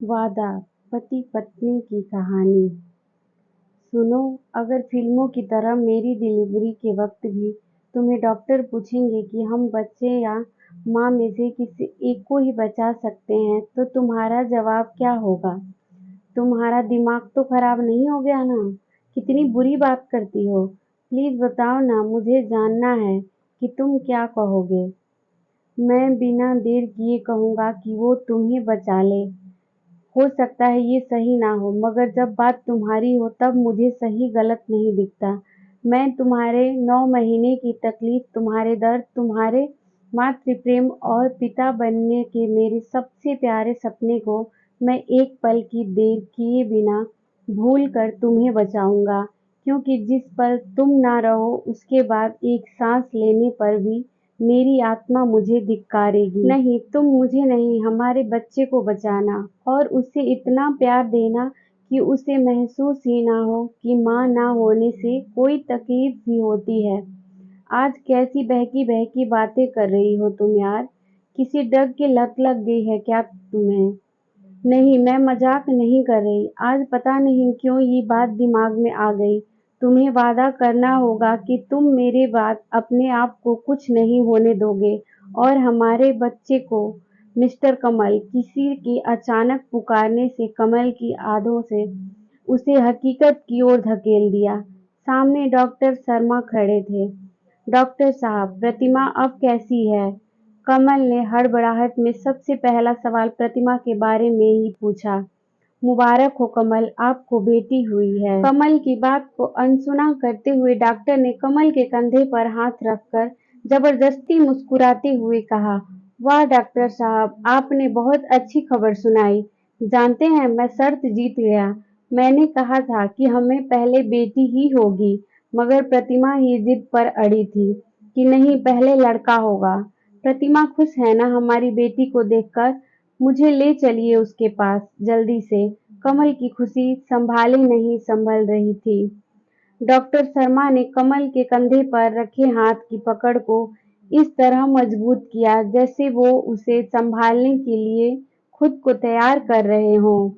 वादा पति पत्नी की कहानी। सुनो, अगर फिल्मों की तरह मेरी डिलीवरी के वक्त भी तुम्हें डॉक्टर पूछेंगे कि हम बच्चे या माँ में से किसी एक को ही बचा सकते हैं, तो तुम्हारा जवाब क्या होगा? तुम्हारा दिमाग तो खराब नहीं हो गया ना? कितनी बुरी बात करती हो। प्लीज बताओ ना, मुझे जानना है कि तुम क्या कहोगे। मैं बिना देर किए कहूँगा कि वो तुम्हें बचा ले। हो सकता है ये सही ना हो, मगर जब बात तुम्हारी हो तब मुझे सही गलत नहीं दिखता। मैं तुम्हारे 9 महीने की तकलीफ, तुम्हारे दर्द, तुम्हारे मातृ प्रेम और पिता बनने के मेरे सबसे प्यारे सपने को मैं एक पल की देर किए बिना भूल कर तुम्हें बचाऊंगा, क्योंकि जिस पल तुम ना रहो उसके बाद एक सांस लेने पर भी मेरी आत्मा मुझे धिक्कारेगी। नहीं, तुम मुझे नहीं, हमारे बच्चे को बचाना और उसे इतना प्यार देना कि उसे महसूस ही ना हो कि माँ ना होने से कोई तकलीफ भी होती है। आज कैसी बहकी बहकी बातें कर रही हो तुम यार? किसी ड्रग की लत लग गई है क्या तुम्हें? नहीं, मैं मजाक नहीं कर रही। आज पता नहीं क्यों ये बात दिमाग में आ गई। तुम्हें वादा करना होगा कि तुम मेरे बाद अपने आप को कुछ नहीं होने दोगे और हमारे बच्चे को। मिस्टर कमल, किसी के अचानक पुकारने से कमल की आंखों से उसे हकीकत की ओर धकेल दिया। सामने डॉक्टर शर्मा खड़े थे। डॉक्टर साहब, प्रतिमा अब कैसी है? कमल ने हड़बड़ाहट में सबसे पहला सवाल प्रतिमा के बारे में ही पूछा। मुबारक हो कमल, आपको बेटी हुई है। कमल की बात को अनसुना करते हुए डॉक्टर ने कमल के कंधे पर हाथ रखकर जबरदस्ती मुस्कुराते हुए कहा, वाह डॉक्टर साहब, आपने बहुत अच्छी खबर सुनाई। जानते हैं, मैं शर्त जीत गया। मैंने कहा था कि हमें पहले बेटी ही होगी, मगर प्रतिमा ही जिद पर अड़ी थी कि नहीं, पहले लड़का होगा। प्रतिमा खुश है ना हमारी बेटी को देखकर? मुझे ले चलिए उसके पास जल्दी से। कमल की खुशी संभाले नहीं संभल रही थी। डॉक्टर शर्मा ने कमल के कंधे पर रखे हाथ की पकड़ को इस तरह मजबूत किया जैसे वो उसे संभालने के लिए खुद को तैयार कर रहे हों,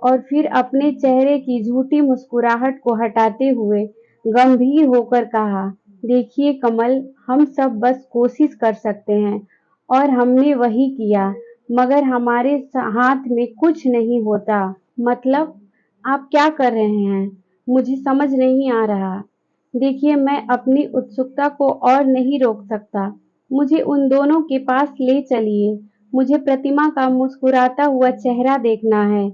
और फिर अपने चेहरे की झूठी मुस्कुराहट को हटाते हुए गंभीर होकर कहा, देखिए कमल, हम सब बस कोशिश कर सकते हैं और हमने वही किया, मगर हमारे हाथ में कुछ नहीं होता। मतलब? आप क्या कर रहे हैं? मुझे समझ नहीं आ रहा। देखिए, मैं अपनी उत्सुकता को और नहीं रोक सकता। मुझे उन दोनों के पास ले चलिए। मुझे प्रतिमा का मुस्कुराता हुआ चेहरा देखना है।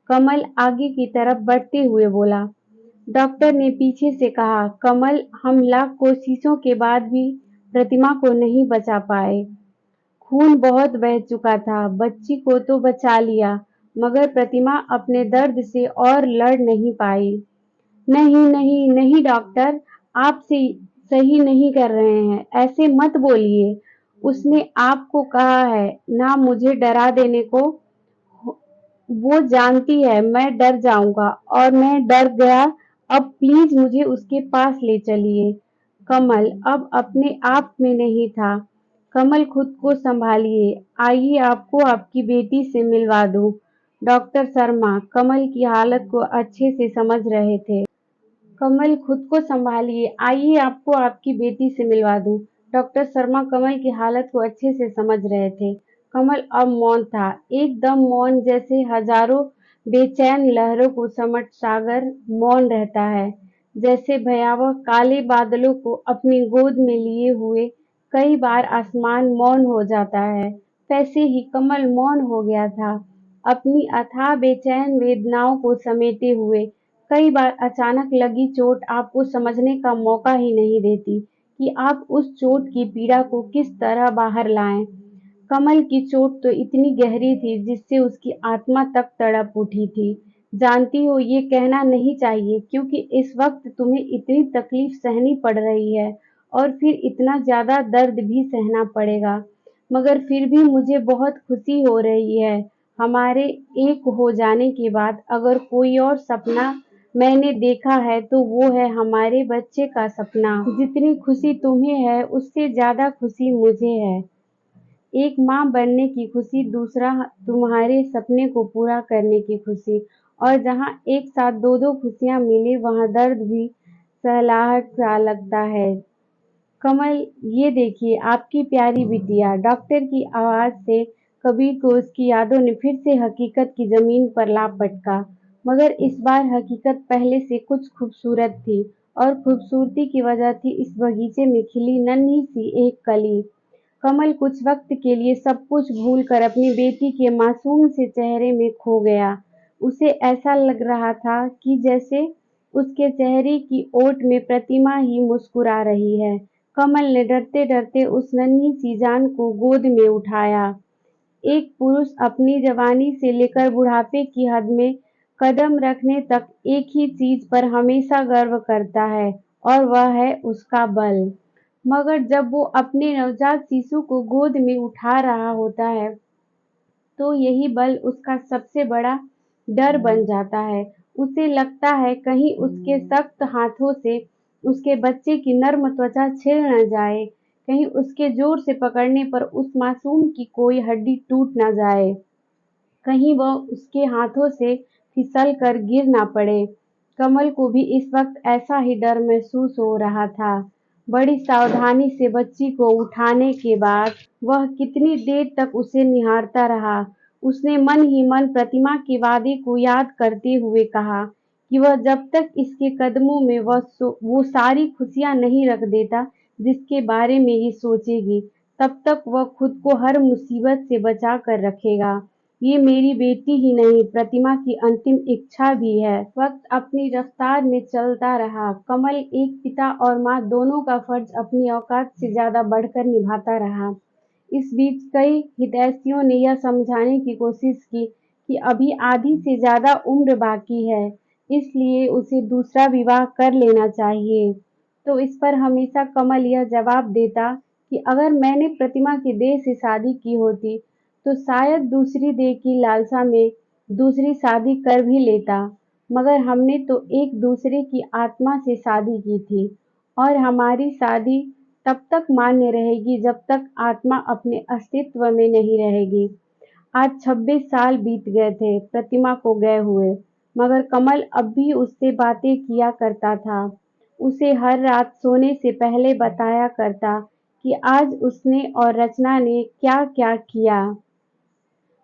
कमल आगे की तरफ बढ़ते हुए बोला। डॉक्टर ने पीछे से कहा, कमल, हम लाख कोशिशों के बाद भी प्रतिमा को नहीं बचा पाए। खून बहुत बह चुका था। बच्ची को तो बचा लिया, मगर प्रतिमा अपने दर्द से और लड़ नहीं पाई। नहीं नहीं नहीं डॉक्टर, आप सही नहीं कर रहे हैं। ऐसे मत बोलिए। उसने आपको कहा है ना मुझे डरा देने को। वो जानती है मैं डर जाऊंगा और मैं डर गया। अब प्लीज मुझे उसके पास ले चलिए। कमल अब अपने आप में नहीं था। कमल, खुद को संभालिए। आइए आपको आपकी बेटी से मिलवा दूं। डॉक्टर शर्मा कमल की हालत को अच्छे से समझ रहे थे। कमल, खुद को संभालिए। आइए आपको आपकी बेटी से मिलवा दूं। डॉक्टर शर्मा कमल की हालत को अच्छे से समझ रहे थे। कमल अब मौन था, एकदम मौन, जैसे हजारों बेचैन लहरों को समट सागर मौन रहता है। जैसे भयावह काले बादलों को अपनी गोद में लिए हुए कई बार आसमान मौन हो जाता है, वैसे ही कमल मौन हो गया था, अपनी अथाह बेचैन वेदनाओं को समेटे हुए। कई बार अचानक लगी चोट आपको समझने का मौका ही नहीं देती कि आप उस चोट की पीड़ा को किस तरह बाहर लाएं। कमल की चोट तो इतनी गहरी थी जिससे उसकी आत्मा तक तड़प उठी थी। जानती हो, ये कहना नहीं चाहिए, क्योंकि इस वक्त तुम्हें इतनी तकलीफ सहनी पड़ रही है और फिर इतना ज्यादा दर्द भी सहना पड़ेगा, मगर फिर भी मुझे बहुत खुशी हो रही है। हमारे एक हो जाने के बाद अगर कोई और सपना मैंने देखा है तो वो है हमारे बच्चे का सपना। जितनी खुशी तुम्हें है उससे ज्यादा खुशी मुझे है। एक माँ बनने की खुशी, दूसरा तुम्हारे सपने को पूरा करने की खुशी। और जहाँ एक साथ दो-दो खुशियाँ मिले वहाँ दर्द भी सहलाहट सा लगता है। कमल, ये देखिए आपकी प्यारी बिटिया। डॉक्टर की आवाज़ से कबीर को उसकी यादों ने फिर से हकीकत की ज़मीन पर ला पटका। मगर इस बार हकीकत पहले से कुछ खूबसूरत थी और खूबसूरती की वजह थी इस बगीचे में खिली नन्ही सी एक कली। कमल कुछ वक्त के लिए सब कुछ भूलकर अपनी बेटी के मासूम से चेहरे में खो गया। उसे ऐसा लग रहा था कि जैसे उसके चेहरे की ओट में प्रतिमा ही मुस्कुरा रही है। कमल ने डरते-डरते उस नन्ही सी जान को गोद में उठाया। एक पुरुष अपनी जवानी से लेकर बुढ़ापे की हद में कदम रखने तक एक ही चीज पर हमेशा गर्व करता है और वह है उसका बल। मगर जब वो अपने नवजात शिशु को गोद में उठा रहा होता है, तो यही बल उसका सबसे बड़ा डर बन जाता है। उसे लगता है कहीं उसके सख्त हाथों से उसके बच्चे की नर्म त्वचा छिल न जाए, कहीं उसके जोर से पकड़ने पर उस मासूम की कोई हड्डी टूट न जाए। कहीं वह उसके हाथों से फिसल कर गिर ना पड़े। कमल को भी इस वक्त ऐसा ही डर महसूस हो रहा था। बड़ी सावधानी से बच्ची को उठाने के बाद वह कितनी देर तक उसे निहारता रहा। उसने मन ही मन प्रतिमा के वादे को याद करते हुए कहा कि वह जब तक इसके कदमों में वो सारी खुशियां नहीं रख देता जिसके बारे में ये सोचेगी, तब तक वह खुद को हर मुसीबत से बचा कर रखेगा। ये मेरी बेटी ही नहीं, प्रतिमा की अंतिम इच्छा भी है। वक्त अपनी रफ्तार में चलता रहा। कमल एक पिता और माँ दोनों का फर्ज अपनी औकात से ज्यादा बढ़कर निभाता रहा। इस बीच कई हितैषियों ने यह समझाने की कोशिश की कि अभी आधी से ज्यादा उम्र बाकी है, इसलिए उसे दूसरा विवाह कर लेना चाहिए। तो इस पर हमेशा कमल यह जवाब देता कि अगर मैंने प्रतिमा की देह से शादी की होती, तो शायद दूसरी देह की लालसा में दूसरी शादी कर भी लेता, मगर हमने तो एक दूसरे की आत्मा से शादी की थी और हमारी शादी तब तक मान्य रहेगी जब तक आत्मा अपने अस्तित्व में नहीं रहेगी। आज 26 साल बीत गए थे प्रतिमा को गए हुए, मगर कमल अब भी उससे बातें किया करता था। उसे हर रात सोने से पहले बताया करता कि आज उसने और रचना ने क्या-क्या किया।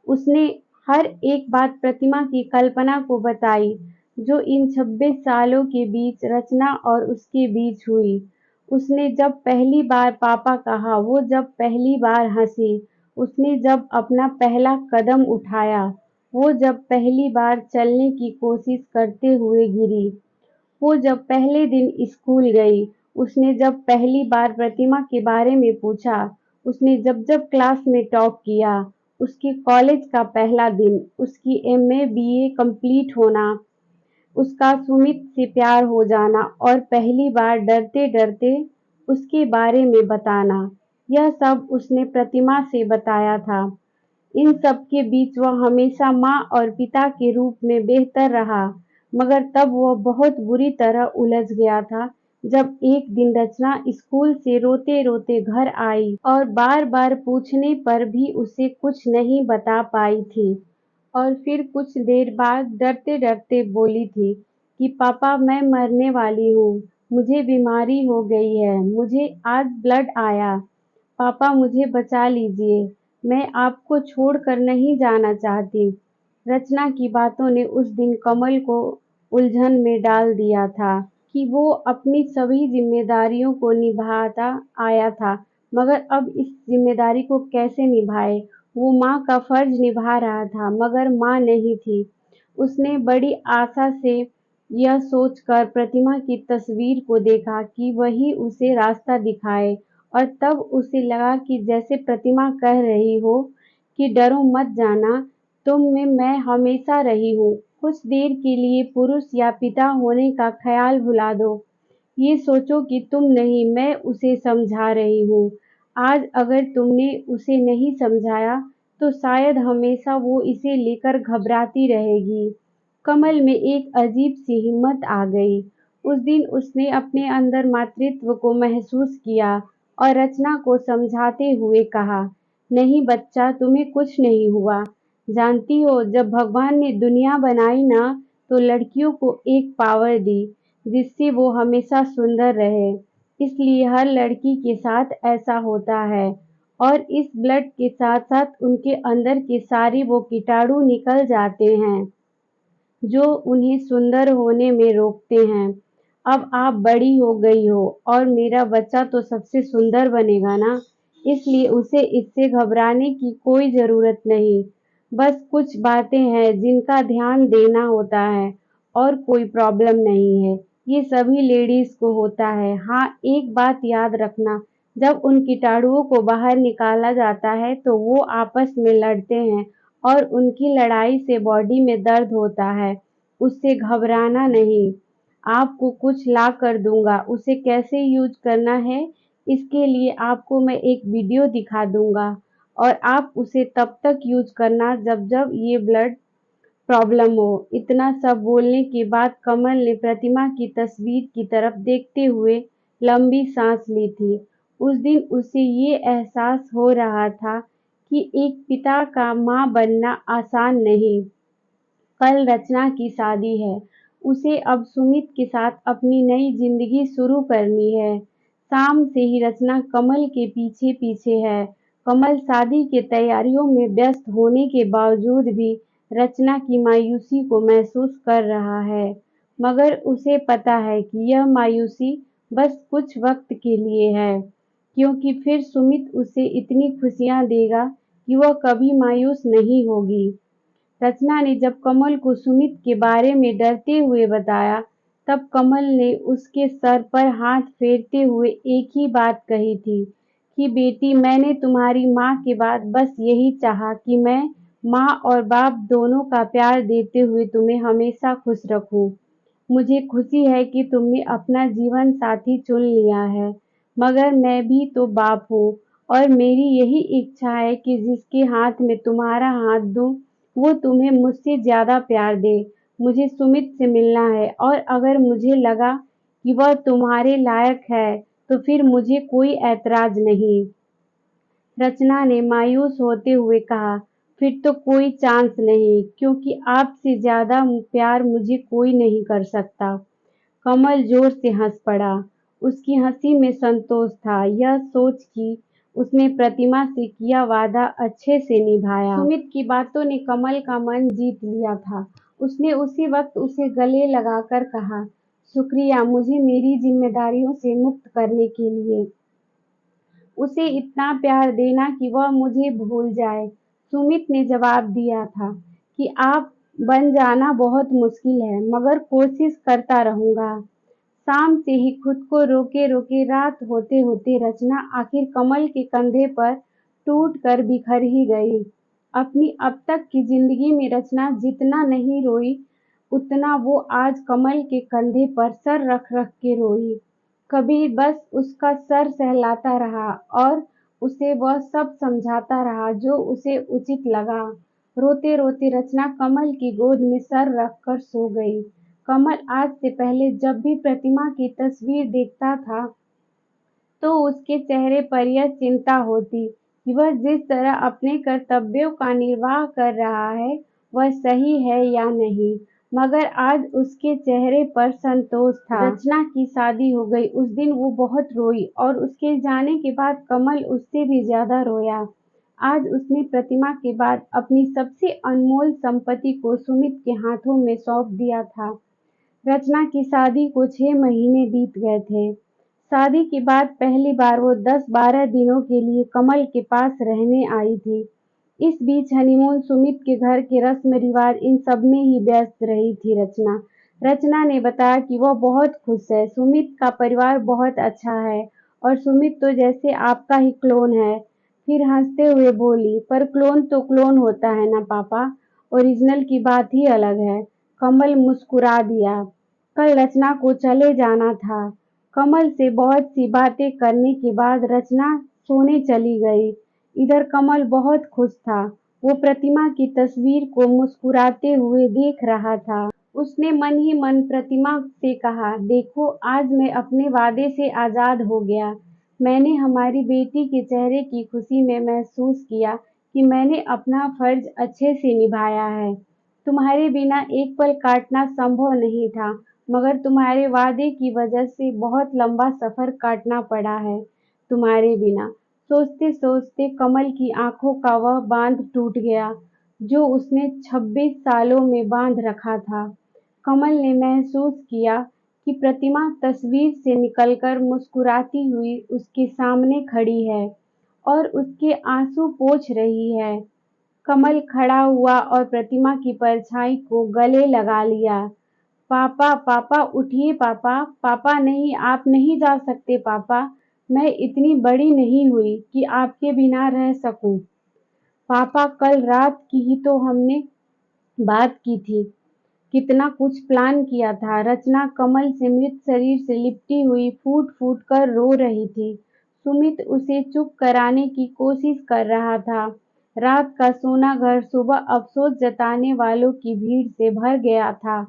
उसने हर एक बात प्रतिमा की कल्पना को बताई, जो इन 26 सालों के बीच रचना और उसके बीच हुई। उसने जब पहली बार पापा कहा, वो जब पहली बार हंसी, उसने जब अपना पहला कदम उठाया, वो जब पहली बार चलने की कोशिश करते हुए गिरी, वो जब पहले दिन स्कूल गई, उसने जब पहली बार प्रतिमा के बारे में पूछा, उसने जब-जब क्लास में टॉप किया, उसके कॉलेज का पहला दिन, उसकी एमए बीए कंप्लीट होना, उसका सुमित से प्यार हो जाना और पहली बार डरते-डरते उसके बारे में बताना, यह सब उसने प्रतिमा से बताया था। इन सब के बीच वह हमेशा माँ और पिता के रूप में बेहतर रहा, मगर तब वह बहुत बुरी तरह उलझ गया था जब एक दिन रचना स्कूल से रोते-रोते घर आई और बार-बार पूछने पर भी उसे कुछ नहीं बता पाई थी और फिर कुछ देर बाद डरते-डरते बोली थी कि पापा मैं मरने वाली हूँ, मुझे बीमारी हो गई है, मुझे आज ब्लड आया, पापा मुझे बचा लीजिए, मैं आपको छोड़कर नहीं जाना चाहती। रचना की बातों ने उस दिन कमल को उलझन में डाल दिया था कि वो अपनी सभी जिम्मेदारियों को निभाता आया था, मगर अब इस जिम्मेदारी को कैसे निभाए? वो माँ का फर्ज निभा रहा था, मगर माँ नहीं थी। उसने बड़ी आशा से यह सोचकर प्रतिमा की तस्वीर को देखा कि वही उसे रास्ता दिखाए और तब उसे लगा कि जैसे प्रतिमा कह रही हो कि डरो मत जाना, तुम में मैं हमेशा रही हूँ। कुछ देर के लिए पुरुष या पिता होने का ख्याल भुला दो। ये सोचो कि तुम नहीं, मैं उसे समझा रही हूँ। आज अगर तुमने उसे नहीं समझाया, तो शायद हमेशा वो इसे लेकर घबराती रहेगी। कमल में एक अजीब सी हिम्मत आ गई। उस दिन उसने अपने अंदर मातृत्व को महसूस किया और रचना को समझाते हुए कहा, नहीं बच्चा, तुम्हें कुछ नहीं हुआ। जानती हो, जब भगवान ने दुनिया बनाई ना, तो लड़कियों को एक पावर दी जिससे वो हमेशा सुंदर रहे। इसलिए हर लड़की के साथ ऐसा होता है और इस ब्लड के साथ साथ उनके अंदर के सारे वो कीटाणु निकल जाते हैं जो उन्हें सुंदर होने में रोकते हैं। अब आप बड़ी हो गई हो और मेरा बच्चा तो सबसे सुंदर बनेगा ना, इसलिए उसे इससे घबराने की कोई ज़रूरत नहीं। बस कुछ बातें हैं जिनका ध्यान देना होता है और कोई प्रॉब्लम नहीं है। ये सभी लेडीज़ को होता है। हाँ, एक बात याद रखना, जब उन कीटाणुओं को बाहर निकाला जाता है तो वो आपस में लड़ते हैं और उनकी लड़ाई से बॉडी में दर्द होता है। उससे घबराना नहीं। आपको कुछ ला कर दूँगा, उसे कैसे यूज़ करना है इसके लिए आपको मैं एक वीडियो दिखा दूँगा और आप उसे तब तक यूज़ करना जब जब ये ब्लड प्रॉब्लम हो। इतना सब बोलने के बाद कमल ने प्रतिमा की तस्वीर की तरफ देखते हुए लंबी सांस ली थी। उस दिन उसे ये एहसास हो रहा था कि एक पिता का माँ बनना आसान नहीं। कल रचना की शादी है। उसे अब सुमित के साथ अपनी नई जिंदगी शुरू करनी है। शाम से ही रचना कमल के पीछे पीछे है। कमल शादी की तैयारियों में व्यस्त होने के बावजूद भी रचना की मायूसी को महसूस कर रहा है, मगर उसे पता है कि यह मायूसी बस कुछ वक्त के लिए है, क्योंकि फिर सुमित उसे इतनी खुशियां देगा कि वह कभी मायूस नहीं होगी। रचना ने जब कमल को सुमित के बारे में डरते हुए बताया, तब कमल ने उसके सर पर हाथ फेरते हुए एक ही बात कही थी कि बेटी, मैंने तुम्हारी माँ के बाद बस यही चाहा कि मैं माँ और बाप दोनों का प्यार देते हुए तुम्हें हमेशा खुश रखूं। मुझे खुशी है कि तुमने अपना जीवन साथी चुन लिया है, मगर मैं भी तो बाप हूँ और मेरी यही इच्छा है कि जिसके हाथ में तुम्हारा हाथ दूं, वो तुम्हें मुझसे ज़्यादा प्यार दे। मुझे सुमित से मिलना है और अगर मुझे लगा कि वह तुम्हारे लायक है, तो फिर मुझे कोई ऐतराज नहीं। रचना ने मायूस होते हुए कहा, फिर तो कोई चांस नहीं, क्योंकि आपसे ज़्यादा प्यार मुझे कोई नहीं कर सकता। कमल जोर से हंस पड़ा। उसकी हंसी में संतोष था, यह सोच कि उसने प्रतिमा से किया वादा अच्छे से निभाया। सुमित की बातों ने कमल का मन जीत लिया था। उसने उसी वक्त उसे गले लगाकर कहा, शुक्रिया मुझे मेरी जिम्मेदारियों से मुक्त करने के लिए। उसे इतना प्यार देना कि वह मुझे भूल जाए। सुमित ने जवाब दिया था कि आप बन जाना बहुत मुश्किल है, मगर कोशिश करता रहूंगा। शाम से ही खुद को रोके रोके रात होते होते रचना आखिर कमल के कंधे पर टूट कर बिखर ही गई। अपनी अब तक की जिंदगी में रचना जितना नहीं रोई, उतना वो आज कमल के कंधे पर सर रख रख के रोई। कभी बस उसका सर सहलाता रहा और उसे वह सब समझाता रहा जो उसे उचित लगा। रोते रोते रचना कमल की गोद में सर रख कर सो गई। कमल आज से पहले जब भी प्रतिमा की तस्वीर देखता था, तो उसके चेहरे पर यह चिंता होती कि वह जिस तरह अपने कर्तव्यों का निर्वाह कर रहा है, वह सही है या नहीं। मगर आज उसके चेहरे पर संतोष था। रचना की शादी हो गई। उस दिन वो बहुत रोई और उसके जाने के बाद कमल उससे भी ज्यादा रोया। आज उसने प्रतिमा के बाद अपनी सबसे अनमोल संपत्ति को सुमित के हाथों में सौंप दिया था। रचना की शादी को 6 महीने बीत गए थे। शादी के बाद पहली बार वो 10-12 दिनों के लिए कमल के पास रहने आई थी। इस बीच हनीमून, सुमित के घर के रस्म रिवाज, इन सब में ही व्यस्त रही थी रचना। रचना ने बताया कि वह बहुत खुश है, सुमित का परिवार बहुत अच्छा है और सुमित तो जैसे आपका ही क्लोन है। फिर हंसते हुए बोली, पर क्लोन तो क्लोन होता है ना पापा, ओरिजिनल की बात ही अलग है। कमल मुस्कुरा दिया। कल रचना को चले जाना था। कमल से बहुत सी बातें करने के बाद रचना सोने चली गई। इधर कमल बहुत खुश था। वो प्रतिमा की तस्वीर को मुस्कुराते हुए देख रहा था। उसने मन ही मन प्रतिमा से कहा, देखो आज मैं अपने वादे से आजाद हो गया। मैंने हमारी बेटी के चेहरे की खुशी में महसूस किया कि मैंने अपना फर्ज अच्छे से निभाया है। तुम्हारे बिना एक पल काटना संभव नहीं था, मगर तुम्हारे वादे की वजह से बहुत लंबा सफर काटना पड़ा है तुम्हारे बिना। सोचते-सोचते कमल की आंखों का वह बांध टूट गया, जो उसने 26 सालों में बांध रखा था। कमल ने महसूस किया कि प्रतिमा तस्वीर से निकलकर मुस्कुराती हुई उसके सामने खड़ी है और उसके आंसू पोंछ रही है। कमल खड़ा हुआ और प्रतिमा की परछाई को गले लगा लिया। पापा, पापा उठिए पापा, पापा नहीं, आप नहीं जा सकते पापा। मैं इतनी बड़ी नहीं हुई कि आपके बिना रह सकूं। पापा, कल रात की ही तो हमने बात की थी। कितना कुछ प्लान किया था। रचना कमल से मृत शरीर से लिपटी हुई फूट-फूट कर रो रही थी। सुमित उसे चुप कराने की कोशिश कर रहा था। रात का सोना घर सुबह अफसोस जताने वालों की भीड़ से भर गया था।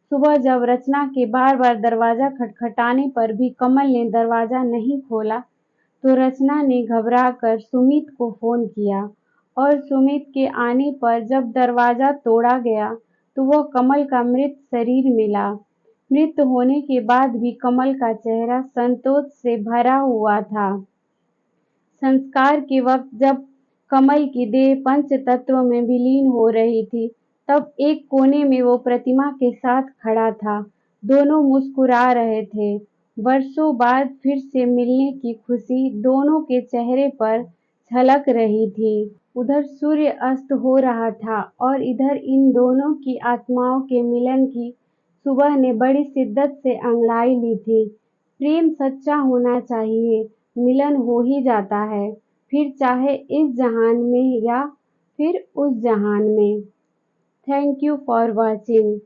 सुबह जब रचना के बार-बार दरवाजा खटखटाने पर भी कमल ने दरवाजा नहीं खोला, तो रचना ने घबराकर सुमित को फोन किया और सुमित के आने पर जब दरवाजा तोड़ा गया, तो वह कमल का मृत शरीर मिला। मृत होने के बाद भी कमल का चेहरा संतोष से भरा हुआ था। संस्कार के वक्त जब कमल की देह पंच तत्व में विलीन हो रही थी, तब एक कोने में वो प्रतिमा के साथ खड़ा था। दोनों मुस्कुरा रहे थे। वर्षों बाद फिर से मिलने की खुशी दोनों के चेहरे पर झलक रही थी। उधर सूर्य अस्त हो रहा था और इधर इन दोनों की आत्माओं के मिलन की सुबह ने बड़ी शिद्दत से अंगड़ाई ली थी। प्रेम सच्चा होना चाहिए, मिलन हो ही जाता है, फिर चाहे इस जहान में या फिर उस जहान में। Thank you for watching.